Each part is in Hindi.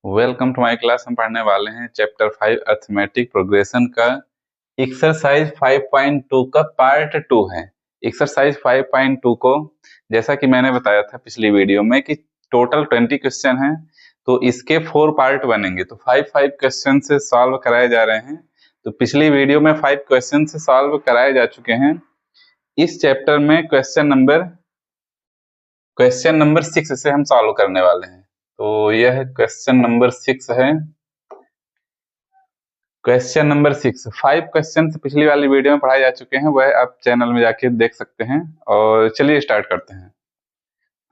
Welcome to my class. हम पढ़ने वाले हैं चैप्टर 5 अर्थमेटिक प्रोग्रेशन का एक्सरसाइज 5.2 का पार्ट 2 है। एक्सरसाइज 5.2 को जैसा कि मैंने बताया था पिछली वीडियो में कि टोटल 20 क्वेश्चन हैं, तो इसके 4 पार्ट बनेंगे, तो 5 क्वेश्चन से सॉल्व कराए जा रहे हैं। तो पिछली वीडियो में 5 क्वेश्चन से सॉल्व कराए जा चुके हैं। इस चैप्टर में क्वेश्चन नंबर 6 से हम सॉल्व करने वाले हैं। तो यह क्वेश्चन नंबर 6 है। क्वेश्चन नंबर 6 5 क्वेश्चन पिछली वाली वीडियो में पढ़ाए जा चुके हैं, वह आप चैनल में जाके देख सकते हैं। और चलिए स्टार्ट करते हैं।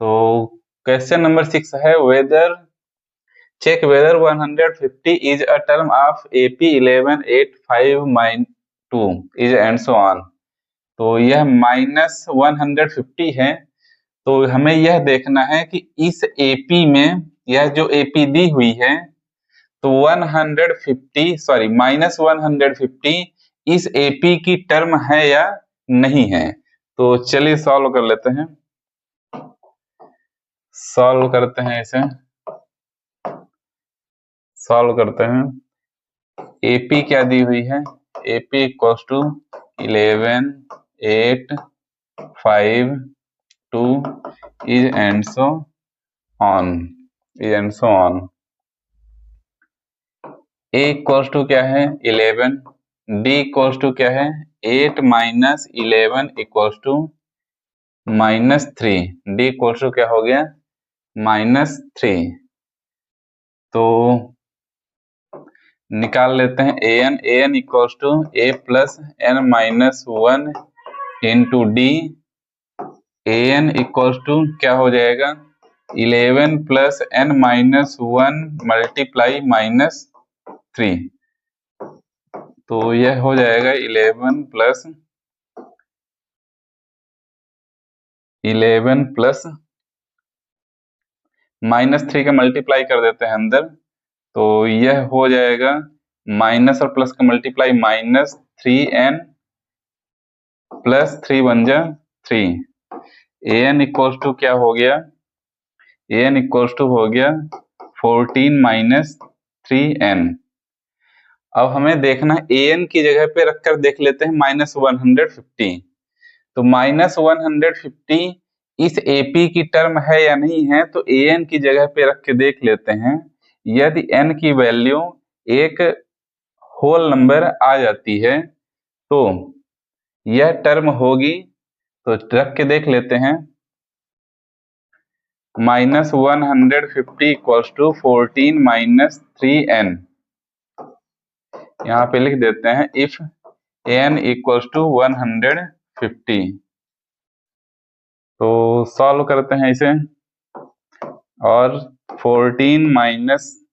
तो क्वेश्चन नंबर 6 है check whether 150 is a term of AP 1185-2 is and so on. तो यह -150 है, तो हमें यह देखना है कि इस AP में यह जो AP दी हुई है तो -150 इस AP की टर्म है या नहीं है। तो चलिए सॉल्व कर लेते हैं। सॉल्व करते हैं इसे। सॉल्व करते हैं। AP क्या दी हुई है? AP equals to 11, 8, 5, 2 is and so on. A equals to क्या है? 11। D इक्वल्स टू क्या है? 8 minus 11 equals to -3। D equals to क्या हो गया? -3। तो निकाल लेते हैं an equals to a plus n minus 1 into D. an equals to क्या हो जाएगा? 11 प्लस n माइनस 1 मल्टीप्लाई -3। तो यह हो जाएगा 11 प्लस -3 का मल्टीप्लाई कर देते हैं अंदर, तो यह हो जाएगा माइनस और प्लस का मल्टीप्लाई -3n प्लस 3 बन जा 3। an इक्वल्स टू क्या हो गया? an इक्वल्स टू हो गया 14 माइनस 3n। अब हमें देखना है an की जगह पे रखकर देख लेते हैं -150। तो -150 इस AP की टर्म है या नहीं है, तो an की जगह पे रख के देख लेते हैं। यदि n की वैल्यू एक होल नंबर आ जाती है तो यह टर्म होगी। तो रख के देख लेते हैं। -150 इक्वल्स टू 14 माइनस 3n। यहाँ पे लिख देते हैं इफ n इक्वल्स टू 150। तो सॉल्व करते हैं इसे। और 14 माइनस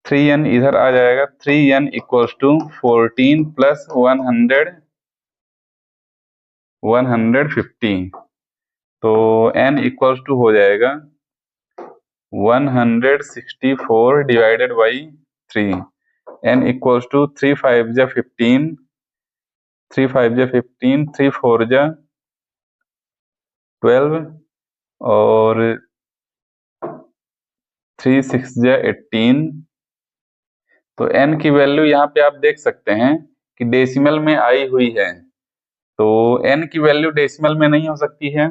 3n इधर आ जाएगा। 3n equals to 14 plus 150। तो n इक्वल्स टू हो जाएगा 164 divided by 3। n equals to 3 5 जा 15, 3 5 जा 15, 3 4 जा 12 और 3 6 जा 18। तो n की वैल्यू यहाँ पे आप देख सकते हैं कि डेसिमल में आई हुई है। तो n की वैल्यू डेसिमल में नहीं हो सकती है,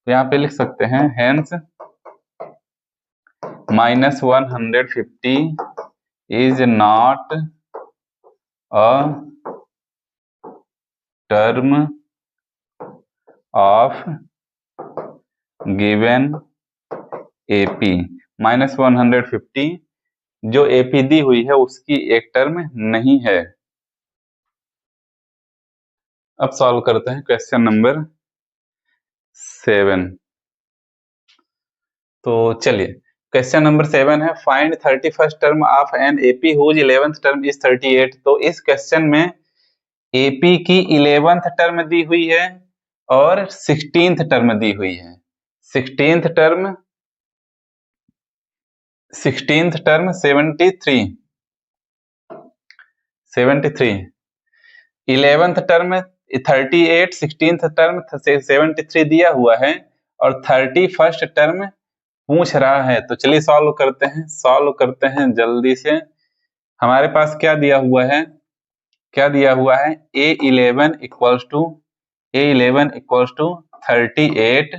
तो यहाँ पे लिख सकते हैं hence -150 is not a term of given AP। -150 जो AP दी हुई है उसकी एक टर्म नहीं है। अब सॉल्व करते हैं क्वेश्चन नंबर 7। तो चलिए क्वेश्चन नंबर 7 है find 31st term of an AP whose 11th term is 38। तो इस क्वेश्चन में AP की 11th टर्म दी हुई है और 16th टर्म दी हुई है। 16th term 73 11th term 38, 16th term 73 दिया हुआ है और 31st टर्म पूछ रहा है, तो चलिए सॉल्व करते हैं जल्दी से। हमारे पास क्या दिया हुआ है, A11 equals to 38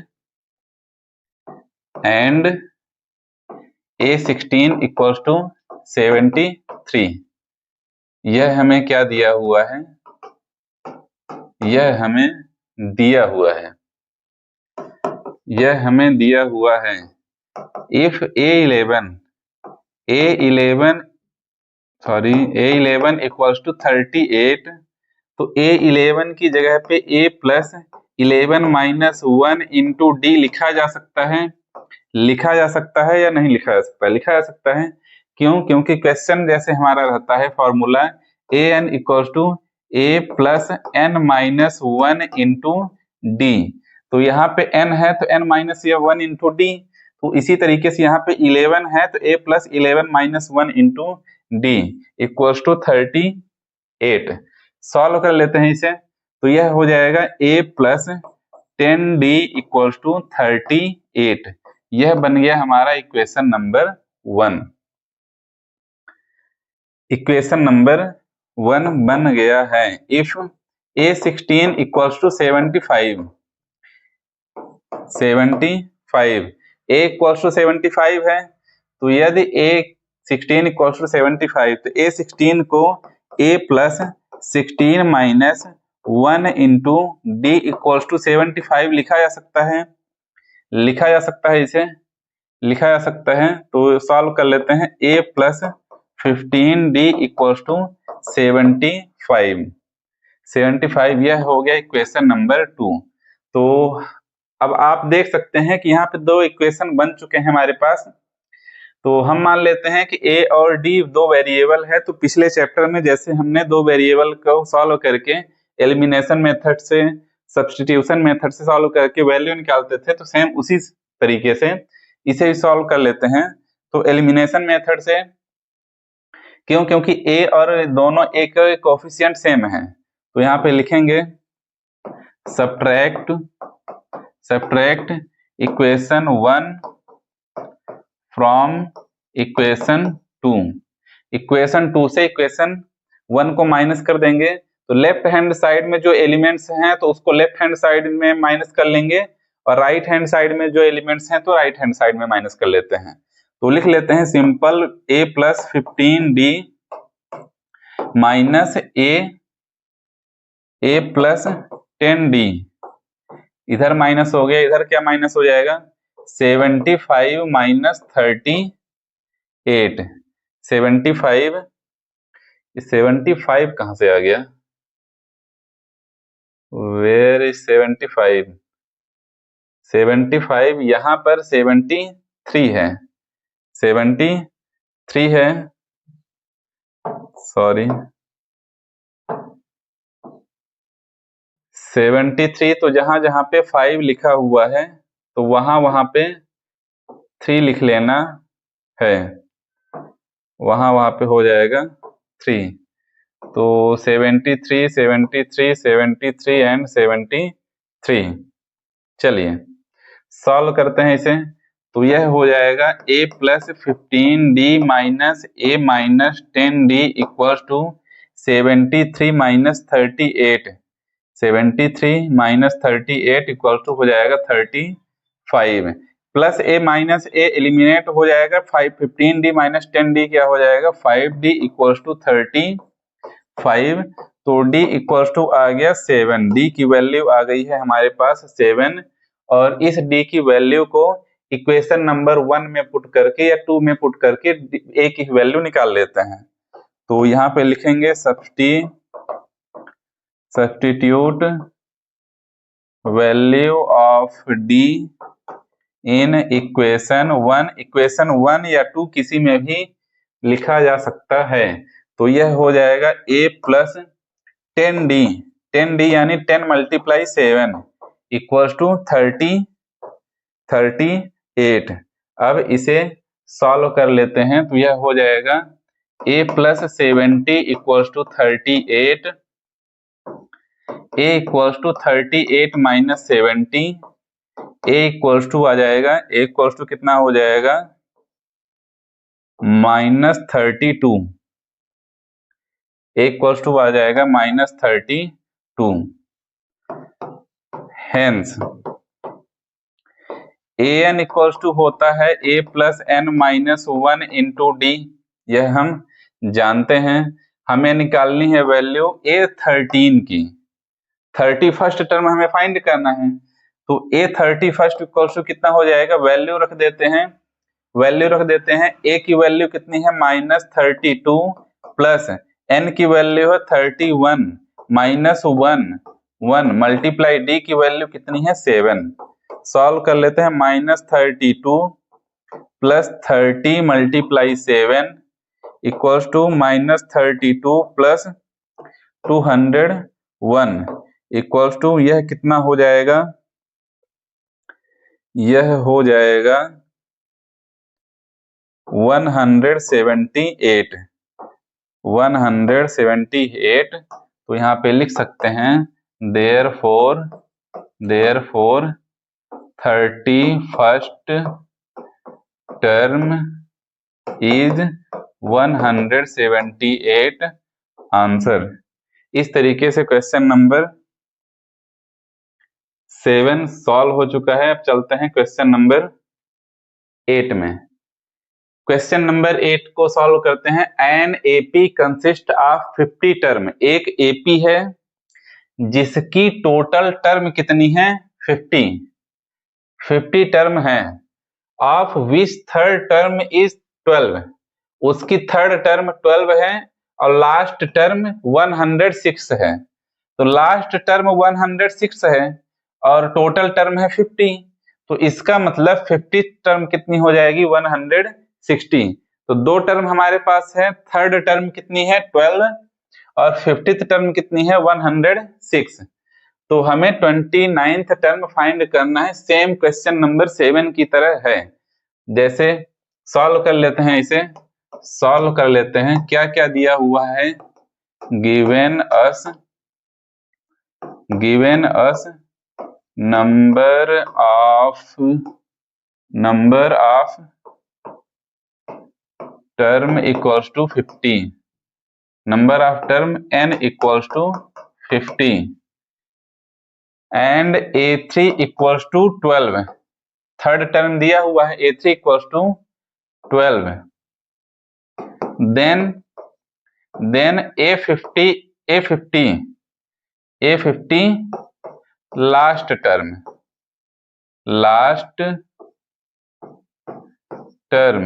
and A16 equals to 73। यह हमें क्या दिया हुआ है, यह हमें दिया हुआ है, if A11 इक्वल्स टू 38, तो A11 की जगह पे A plus 11 minus 1 into D लिखा जा सकता है या नहीं लिखा जा सकता? लिखा जा सकता है। क्यों? क्योंकि क्वेश्चन जैसे हमारा रहता है formula an equals to a plus n minus 1 into D. तो यहाँ पे n है तो n माइनस ये 1 इंटू डी। तो इसी तरीके से यहाँ पे 11 है तो a plus 11 minus 1 into D equals to 38। Solve कर लेते हैं इसे, तो यह हो जाएगा a plus 10d equals to 38। यह बन गया हमारा इक्वेशन नंबर 1। इक्वेशन नंबर 1 बन गया है। If A16 equals to 75, A equals to 75 है, तो यदि A16 इक्वल्स टू 75 तो A16 को A plus 16 minus 1 into D equals to 75 लिखा जा सकता है। इसे लिखा जा सकता है। तो सॉल्व कर लेते हैं। A plus 15d equals to 75। यह हो गया इक्वेशन नंबर 2। तो अब आप देख सकते हैं कि यहाँ पे दो इक्वेशन बन चुके हैं हमारे पास। तो हम मान लेते हैं कि A और D दो वेरिएबल है। तो पिछले चैप्टर में जैसे हमने दो वेरिएबल को सॉल्व करके एलिमिनेशन मेथड से, सब्स्टिट्यूशन मेथड से सॉल्व करके वैल्यू निकालते थे, तो सेम उसी तरीके से इसे भी सॉल्व कर लेते हैं। तो एलिमिनेशन मेथड से, क्यों? क्योंकि A और दोनों एक कोफिशिएंट सेम है, तो यहाँ पे लिखेंगे subtract equation 1 from equation 2। Equation 2 से इक्वेशन 1 को माइनस कर देंगे, तो लेफ्ट हैंड साइड में जो एलिमेंट्स हैं तो उसको लेफ्ट हैंड साइड में माइनस कर लेंगे, और राइट हैंड साइड में जो एलिमेंट्स हैं तो राइट हैंड साइड में माइनस कर लेते हैं। तो लिख लेते हैं simple A plus 15d minus A plus 10d। इधर माइनस हो गया, इधर क्या माइनस हो जाएगा? 75 माइनस 38। 75 कहां से आ गया? वेयर इज 75 यहां पर 73 है। 73 है, सॉरी 73। तो जहां जहां पे 5 लिखा हुआ है तो वहां पे 3 लिख लेना है, वहां पे हो जाएगा 3। तो 73 एंड 73। चलिए सॉल्व करते हैं इसे। तो यह हो जाएगा A plus 15d minus A minus 10d equals to 73 minus 38। 73 minus 38 equals to हो जाएगा 35। Plus A minus A eliminate हो जाएगा, 15d माइनस 10d क्या हो जाएगा? 5d equals to 35। तो d इक्वल्स टू आ गया 7। d की वैल्यू आ गई है हमारे पास 7, और इस d की वैल्यू को इक्वेशन नंबर 1 में पुट करके या 2 में पुट करके a की वैल्यू निकाल लेते हैं। तो यहाँ पे लिखेंगे substitute value of d in equation 1 या 2 किसी में भी लिखा जा सकता है। तो यह हो जाएगा A प्लस 10d यानी 10 मल्टीप्लाई 7 इक्वल्स टू 38। अब इसे सॉल्व कर लेते हैं, तो यह हो जाएगा A plus 70 equals to 38। A equals to 38 minus 70 a equals to आ जाएगा, a इक्वल्स टू कितना हो जाएगा -32, a इक्वल्स टू आ जाएगा -32। हेंस an इक्वल्स टू होता है a plus n minus 1 into D, यह हम जानते हैं। हमें निकालनी है वैल्यू a13 की, 31st टर्म हमें फाइंड करना है। तो a31 इक्वल्स टू कितना हो जाएगा, वैल्यू रख देते हैं, a की वैल्यू कितनी है -32 प्लस n की वैल्यू है 31 माइनस 1 मल्टीप्लाई डी की वैल्यू कितनी है 7। सॉल्व कर लेते हैं, -32 plus 30 multiply 7 equals to -32 plus 201 equals to यह कितना हो जाएगा, यह हो जाएगा 178। तो यहाँ पे लिख सकते हैं therefore 31st term is 178 answer. इस तरीके से क्वेश्चन नंबर 7 सॉल्व हो चुका है। अब चलते हैं क्वेश्चन नंबर 8 में। क्वेश्चन नंबर 8 को सॉल्व करते हैं। An AP consist of 50 term, एक एपी है जिसकी टोटल टर्म कितनी है 50 टर्म है, of which third term is 12, उसकी थर्ड टर्म 12 है और लास्ट टर्म 106 है। तो लास्ट टर्म 106 है और टोटल टर्म है 50, तो इसका मतलब 50 टर्म कितनी हो जाएगी 160। तो दो टर्म हमारे पास है, थर्ड टर्म कितनी है 12 और 50th टर्म कितनी है 106। तो हमें 29th टर्म फाइंड करना है, सेम क्वेश्चन नंबर 7 की तरह है। जैसे सॉल्व कर लेते हैं, इसे सॉल्व कर लेते हैं। क्या क्या दिया हुआ है, given us number of term equals to 50, number of term n equals to 50 and a3 equals to 12, third term दिया हुआ है a3 equals to 12, then a50 last term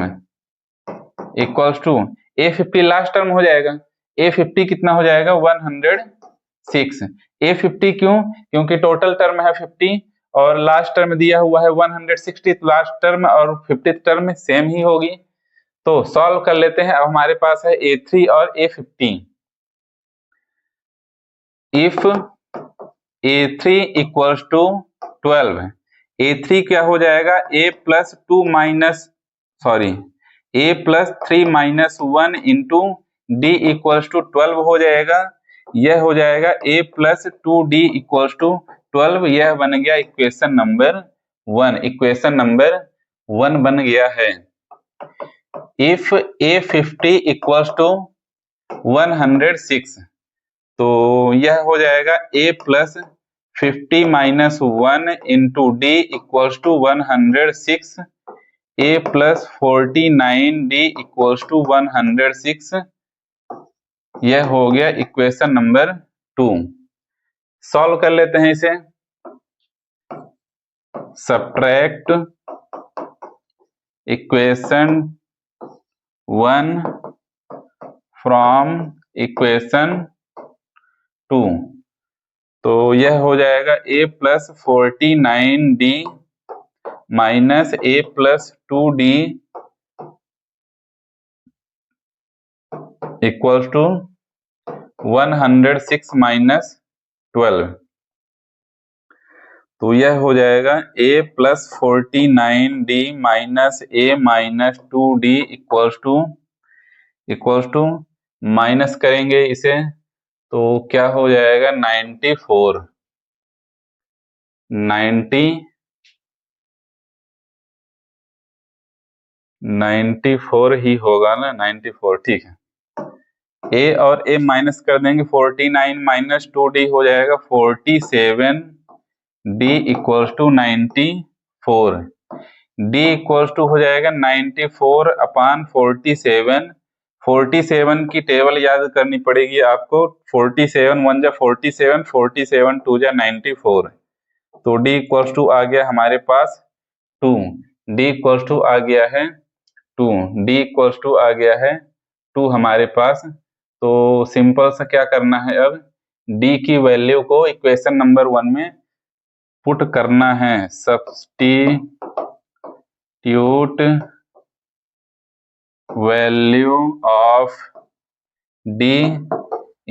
equals to a50 last term हो जाएगा, a50 कितना हो जाएगा 106। a50 क्यों, क्योंकि टोटल टर्म है 50 और लास्ट टर्म दिया हुआ है 160, तो लास्ट टर्म और 50th टर्म सेम ही होगी। तो सॉल्व कर लेते हैं। अब हमारे पास है a3 और a50। If a3 equals to 12, a3 क्या हो जाएगा a plus 3 minus 1 into D equals to 12 हो जाएगा। यह हो जाएगा a plus 2d equals to 12, यह बन गया इक्वेशन नंबर 1। इक्वेशन नंबर 1 बन गया है। इफ a50 इक्वल्स टू 106, तो यह हो जाएगा a plus 50 minus 1 into D equals to 106, a plus 49d equals to 106, यह हो गया इक्वेशन नंबर 2। सॉल्व कर लेते हैं इसे। सब्ट्रैक्ट इक्वेशन 1 फ्रॉम इक्वेशन 2, तो यह हो जाएगा a plus 49d minus a plus 2d equals to 106 minus 12, तो यह हो जाएगा a plus 49d minus a minus 2d equals to minus करेंगे इसे तो क्या हो जाएगा 94 94 ही होगा ना, 94, ठीक है। ए और ए माइनस कर देंगे, 49 माइनस 2d हो जाएगा 47, d equals to 94, d equals to हो जाएगा 94 अपान 47। 47 की टेबल याद करनी पड़ेगी आपको, 47 1 जा 47, 47 2 जा 94, तो d इक्वल्स टू आ गया हमारे पास 2, d इक्वल्स टू आ गया है 2, d इक्वल्स टू आ गया है 2 हमारे पास। तो सिंपल सा क्या करना है, अब d की वैल्यू को इक्वेशन नंबर 1 में पुट करना है, substitute value of d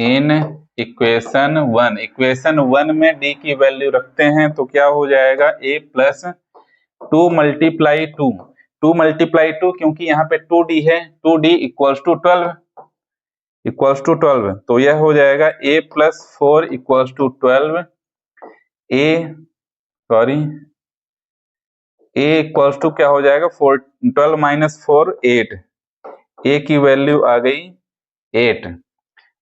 in equation 1। Equation 1 में d की वैल्यू रखते हैं तो क्या हो जाएगा, a प्लस 2 मल्टीप्लाई 2, 2 मल्टीप्लाई 2, क्योंकि यहाँ पे 2d है, 2d equals to 12, equals to 12, तो यह हो जाएगा a plus 4 equals to 12, a equals to क्या हो जाएगा, 12 माइनस 4 8, a की वैल्यू आ गई 8।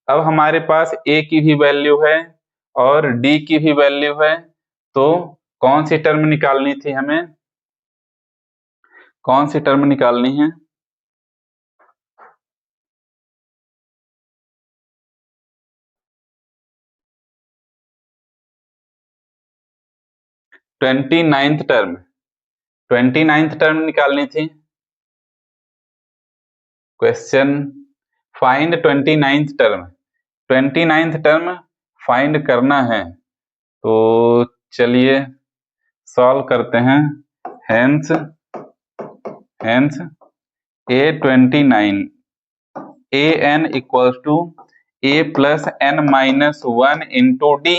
अब हमारे पास a की भी वैल्यू है और d की भी वैल्यू है, तो कौन सी टर्म निकालनी थी हमें, कौन सी टर्म निकालनी है, ट्वेंटी नाइन्थ टर्म निकालनी थी। Question find 29th term, 29th term find करना है, तो चलिए सॉल्व करते हैं। Hence A29 an equals to a plus n minus 1 into D.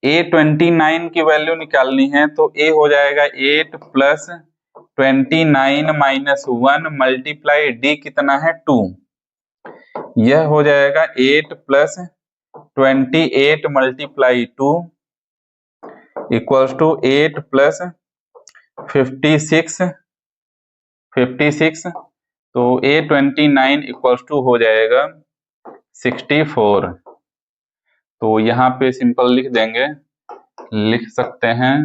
A29 की वैल्यू निकालनी है तो a हो जाएगा 8 प्लस 29 माइनस 1 मल्टीप्लाई d कितना है 2, यह हो जाएगा 8 plus 28 multiply 2 equals to 8 plus 56, तो A29 इक्वल्स टू हो जाएगा 64। तो यहाँ पे सिंपल लिख देंगे, लिख सकते हैं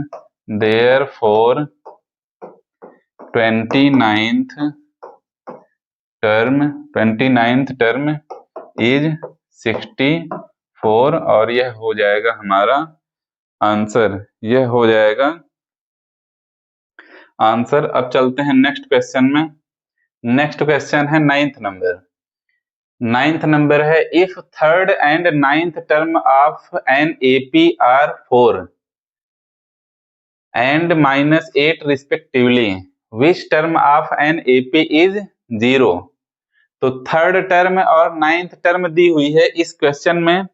देयरफॉर 29th टर्म इज 64, और यह हो जाएगा हमारा आंसर, यह हो जाएगा आंसर। अब चलते हैं नेक्स्ट क्वेश्चन में। नेक्स्ट क्वेश्चन है 9th नंबर। 9th नंबर है, if third and 9th term of an AP are 4 and -8 respectively, which term of an AP is 0। तो थर्ड टर्म और 9th टर्म दी हुई है इस क्वेश्चन में।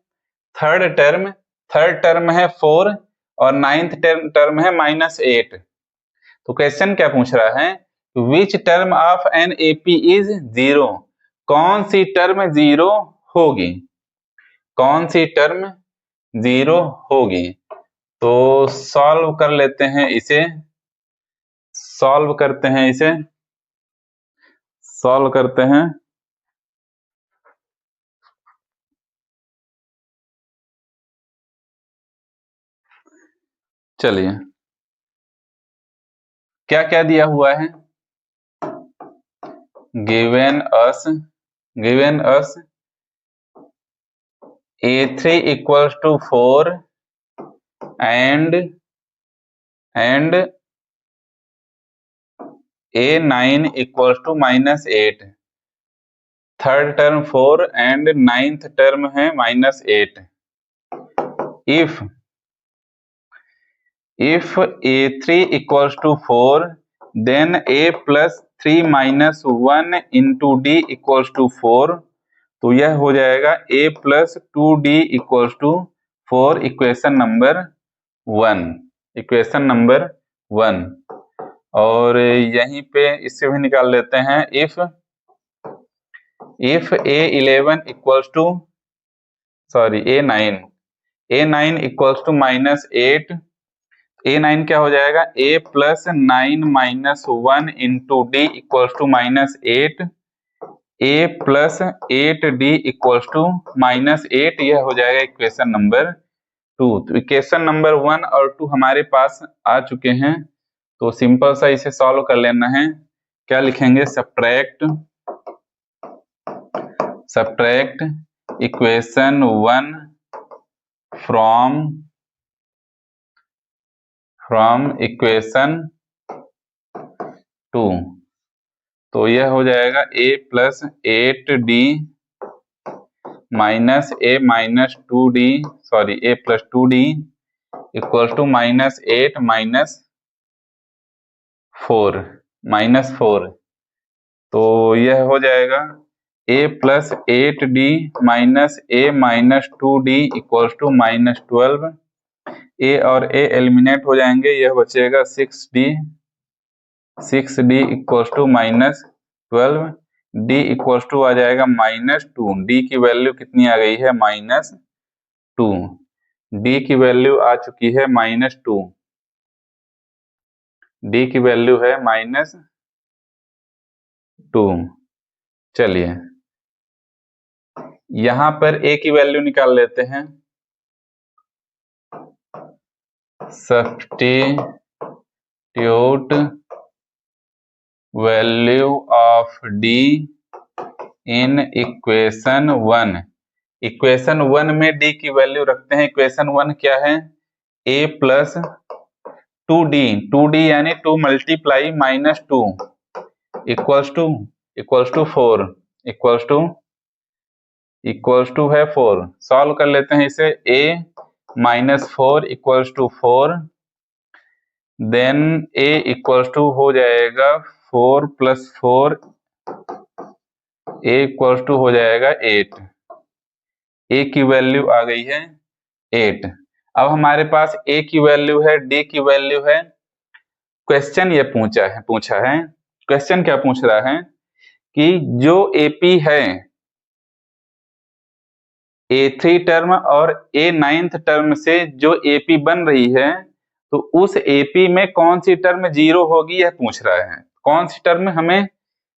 थर्ड टर्म है 4 और 9th टर्म है -8। तो क्वेश्चन क्या पूछ रहा है, विच term of an AP is 0, कौन सी टर्म 0 होगी, कौन सी टर्म 0 होगी। तो सॉल्व कर लेते हैं इसे, सॉल्व करते हैं। चलिए क्या क्या दिया हुआ है, given us A3 equals to 4 and A9 equals to -8। Third term 4 and 9th term है -8। if A3 equals to 4 then A plus 3 minus 1 into D equals to 4, तो यह हो जाएगा A plus 2D equals to 4, equation number 1। और यहीं पे इससे भी निकाल लेते हैं, if A11 equals to A9 equals to -8, A9 क्या हो जाएगा, A plus 9 minus 1 into D equals to -8, A plus 8D equals to -8, यह हो जाएगा इक्वेशन नंबर 2। तो इक्वेशन नंबर 1 और 2 हमारे पास आ चुके हैं, तो सिंपल सा इसे सॉल्व कर लेना है। क्या लिखेंगे, सब्ट्रैक्ट इक्वेशन 1 फ्रॉम इक्वेशन 2। तो यह हो जाएगा A plus 8D minus A minus 2D, sorry A plus 2D equals to -8 -4। तो यह हो जाएगा A plus 8D minus A minus 2D equals to -12। A और A एलिमिनेट हो जाएंगे, यह बचेगा 6D equals to -12। D equals to आ जाएगा -2। D की वैल्यू कितनी आ गई है, -2। D की वैल्यू आ चुकी है -2। D की वैल्यू है -2। चलिए यहां पर A की वैल्यू निकाल लेते हैं। Substitute value of D in equation 1। Equation 1 में D की वैल्यू रखते हैं। इक्वेशन 1 क्या है, A प्लस 2D यानी 2 multiply -2 equals to 4 equals to है 4। सॉल्व कर लेते हैं इसे। A -4 equals to 4, then A equals to हो जाएगा 4 प्लस 4, A इक्वल्स टू हो जाएगा 8। A की वैल्यू आ गई है 8। अब हमारे पास A की वैल्यू है, D की वैल्यू है। क्वेश्चन ये पूछा है। क्वेश्चन क्या पूछ रहा है कि जो AP है, A3 टर्म और A9th टर्म से जो AP बन रही है, तो उस AP में कौन सी टर्म 0 होगी, यह पूछ रहा है। कौन सी टर्म हमें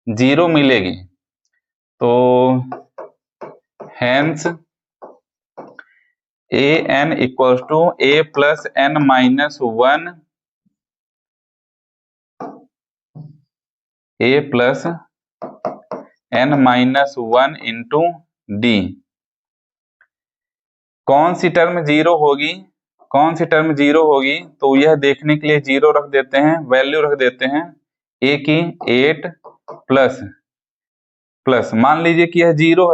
0 मिलेगी। तो hence an equals to A plus n minus 1, A plus n minus 1 into D. कौन सी टर्म 0 होगी, तो यह देखने के लिए 0 रख देते हैं, वैल्यू रख देते हैं A की 8 प्लस मान लीजिए कि यह 0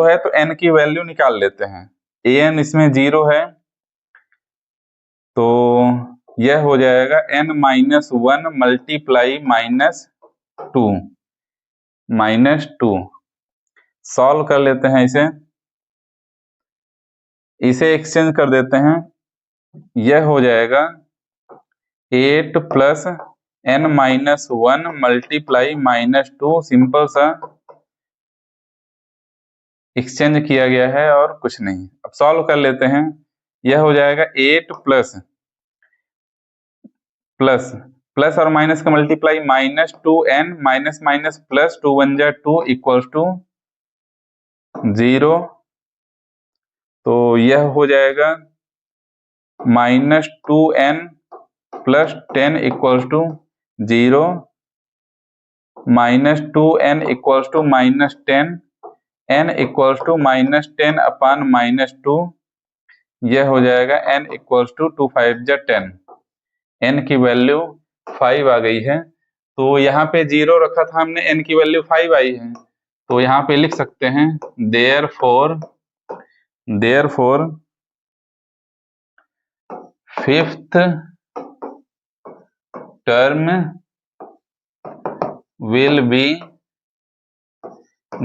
है तो n की वैल्यू निकाल लेते हैं। an इसमें 0 है, तो यह हो जाएगा n माइनस 1 मल्टीप्लाई -2। सॉल्व कर लेते हैं इसे एक्सचेंज कर देते हैं। यह हो जाएगा 8 plus n minus 1 multiply -2। Simple सा एक्सचेंज किया गया है और कुछ नहीं। अब सॉल्व कर लेते हैं। यह हो जाएगा 8 प्लस और माइनस का multiply -2n minus minus plus 2 1 जा 2 इक्वल्स टू 0। तो यह हो जाएगा -2n plus 10 equals to 0, -2n equals to -10, n equals to -10 upon -2। यह हो जाएगा n इक्वल्स टू 2 5 जा 10। n की वैल्यू 5 आ गई है। तो यहाँ पे 0 रखा था हमने, n की वैल्यू 5 आई है, तो यहाँ पे लिख सकते हैं therefore fifth term will be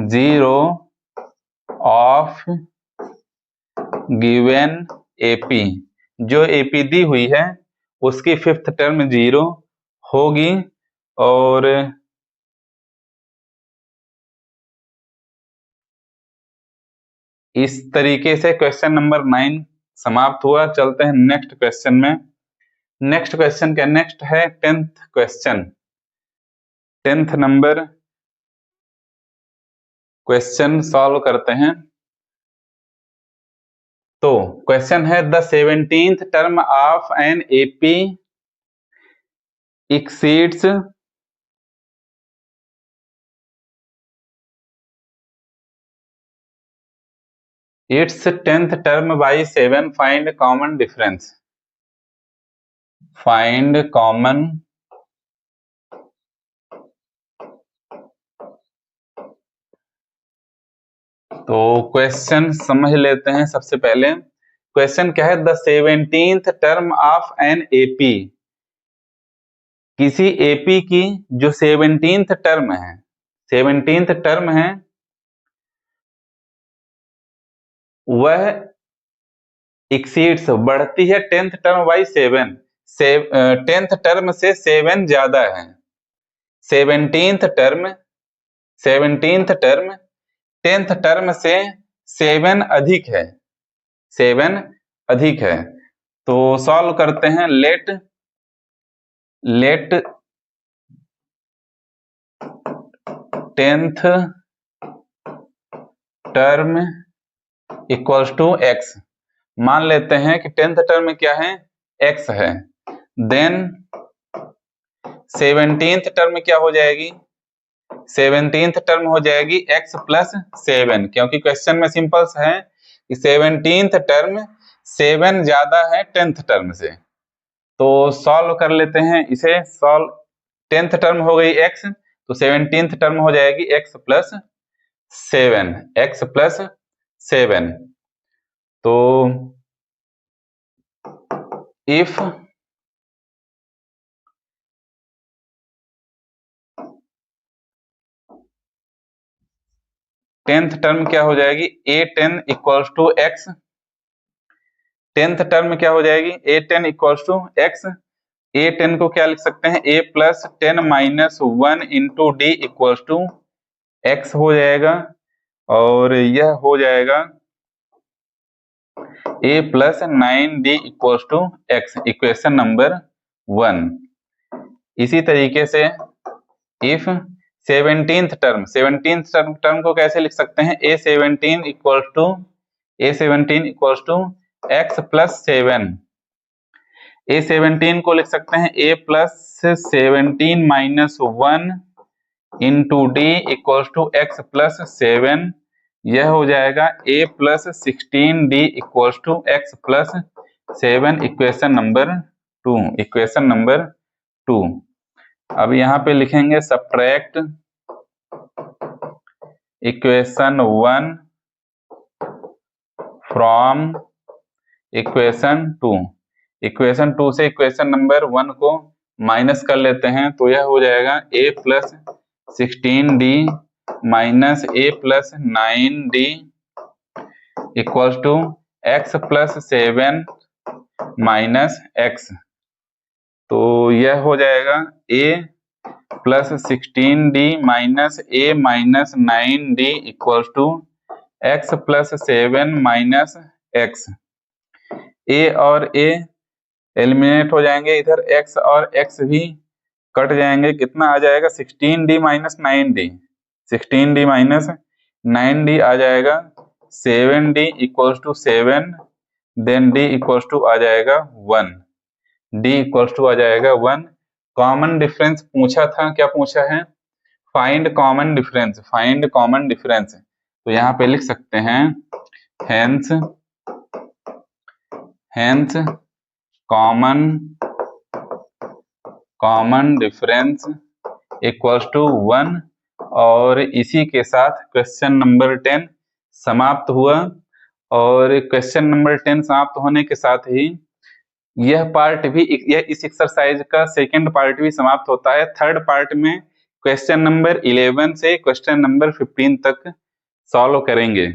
0 of given AP। जो AP दी हुई है उसकी फिफ्थ टर्म 0 होगी। और इस तरीके से क्वेश्चन नंबर 9 समाप्त हुआ। चलते हैं नेक्स्ट क्वेश्चन में। नेक्स्ट क्वेश्चन क्या, नेक्स्ट है 10th question. 10th number question solve करते हैं। तो क्वेश्चन है the 17th term of an AP exceeds its 10th term by 7, find common difference. Find common तो क्वेश्चन समझ लेते हैं। सबसे पहले क्वेश्चन क्या है, the 17th term of an AP, किसी एपी की जो 17th टर्म है, 17th टर्म है वह एक्सीड्स बढ़ती है 10th term by 7, 10th term से 7 ज्यादा है। 17th टर्म 10th टर्म से 7 अधिक है, 7 अधिक है। तो सॉल्व करते हैं। Let 10th term equals to x, मान लेते हैं कि 10th टर्म में क्या है, x है। देन 17th टर्म में क्या हो जाएगी, 17th टर्म हो जाएगी x प्लस 7, क्योंकि क्वेश्चन में सिंपल है कि 17th टर्म 7 ज्यादा है 10th टर्म से। तो सॉल्व कर लेते हैं इसे। सॉल्व 10th टर्म हो गई x, तो 17th टर्म हो जाएगी x प्लस 7, x प्लस 7। तो इफ टेंथ टर्म क्या हो जाएगी, a10 equals to x, 10th term क्या हो जाएगी, a10 equals to x। a10 को क्या लिख सकते हैं, a plus 10 minus 1 into D equals to x हो जाएगा, और यह हो जाएगा a plus 9d equals to x, equation number 1। इसी तरीके से इफ 17th टर्म को कैसे लिख सकते हैं, a17 equals to x plus 7। a17 को लिख सकते हैं a plus 17 minus 1 into D equals to x plus 7। यह हो जाएगा a plus 16d equals to x plus 7, equation number 2। अब यहाँ पे लिखेंगे subtract equation 1 from equation 2। Equation 2 से इक्वेशन नंबर 1 को माइनस कर लेते हैं, तो यह हो जाएगा a plus 16d minus a plus 9d equals to x plus 7 minus x। तो यह हो जाएगा a plus 16d minus a minus 9d equals to x plus 7 minus x। a और a एलिमिनेट हो जाएंगे, इधर x और x भी कट जाएंगे। कितना आ जाएगा, 16d minus 9d, 16d minus 9d आ जाएगा 7d equals to 7, then d equals to आ जाएगा 1, d इक्वल्स टू आ जाएगा 1। कॉमन डिफरेंस पूछा था, क्या पूछा है, find common difference, find common difference. तो यहाँ पे लिख सकते हैं hence common difference equals to 1, और इसी के साथ क्वेश्चन नंबर 10 समाप्त हुआ। और क्वेश्चन नंबर 10 समाप्त होने के साथ ही यह पार्ट भी, इस एक्सरसाइज का सेकंड पार्ट भी समाप्त होता है। थर्ड पार्ट में क्वेश्चन नंबर 11 से क्वेश्चन नंबर 15 तक सॉल्व करेंगे।